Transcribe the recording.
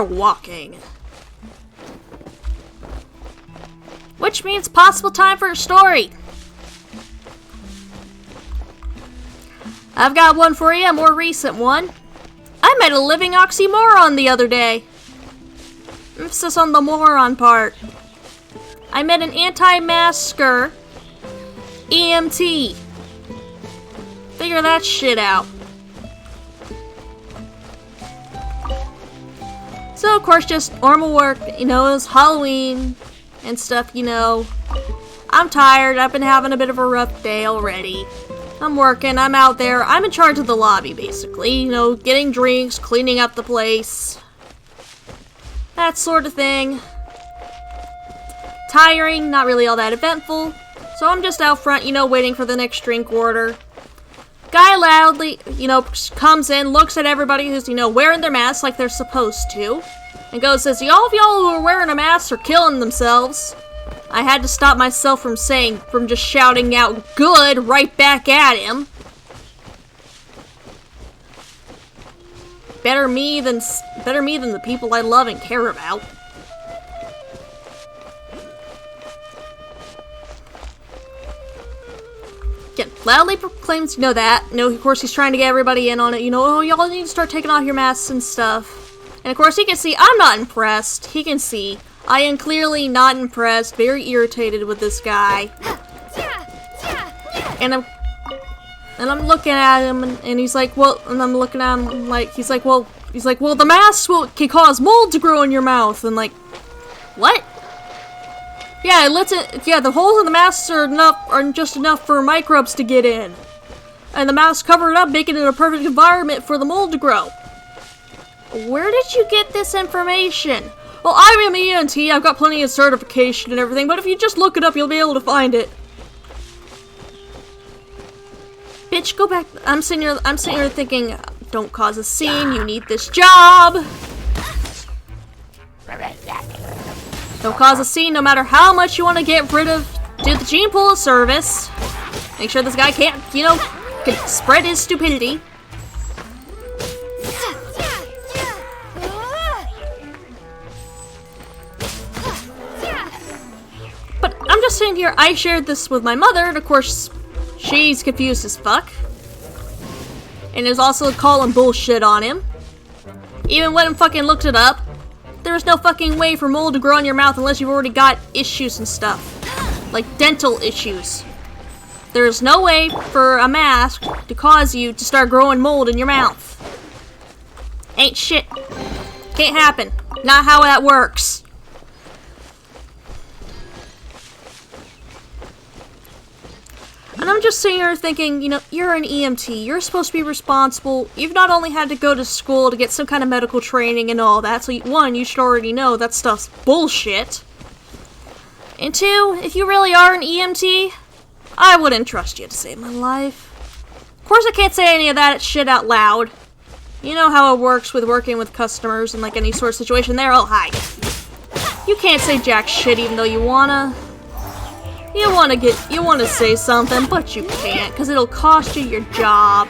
start walking. Which means possible time for a story. I've got one for you, a more recent one. I met a living oxymoron the other day. Emphasis on the moron part. I met an anti-masker EMT. Figure that shit out. So, of course, just normal work. You know, it's Halloween and stuff, you know. I'm tired. I've been having a bit of a rough day already. I'm working. I'm out there. I'm in charge of the lobby, basically. You know, getting drinks, cleaning up the place. That sort of thing. Tiring, not really all that eventful. So I'm just out front, you know, waiting for the next drink order. Guy loudly, you know, comes in, looks at everybody who's, you know, wearing their masks like they're supposed to. And goes, says, all of y'all who are wearing a mask are killing themselves. I had to stop myself from just shouting out good right back at him. Better me than the people I love and care about. Again, loudly proclaims, you know that. You know, of course, he's trying to get everybody in on it. You know, oh, y'all need to start taking off your masks and stuff. And of course, he can see I'm not impressed. He can see I am clearly not impressed, very irritated with this guy. And I'm looking at him, and he's like, well, and I'm looking at him like, he's like, well, the mask can cause mold to grow in your mouth, and like, what? Yeah, the holes in the masks are just enough for microbes to get in. And the mask covered it up, making it a perfect environment for the mold to grow. Where did you get this information? Well, I'm an EMT, I've got plenty of certification and everything, but if you just look it up, you'll be able to find it. Bitch, go back. I'm sitting here thinking, don't cause a scene, you need this job. Don't cause a scene no matter how much you want to get rid of, do the gene pool of service. Make sure this guy can't, you know, can spread his stupidity. But I'm just sitting here, I shared this with my mother, and of course, she's confused as fuck. And is also calling bullshit on him. Even when I fucking looked it up, there is no fucking way for mold to grow in your mouth unless you've already got issues and stuff. Like dental issues. There is no way for a mask to cause you to start growing mold in your mouth. Ain't shit. Can't happen. Not how that works. And I'm just sitting here thinking, you know, you're an EMT. You're supposed to be responsible. You've not only had to go to school to get some kind of medical training and all that, so one, you should already know that stuff's bullshit. And two, if you really are an EMT, I wouldn't trust you to save my life. Of course I can't say any of that shit out loud. You know how it works with working with customers and like any sort of situation there. Oh, hi. You can't say jack shit even though you wanna. You wanna say something, but you can't, because it'll cost you your job.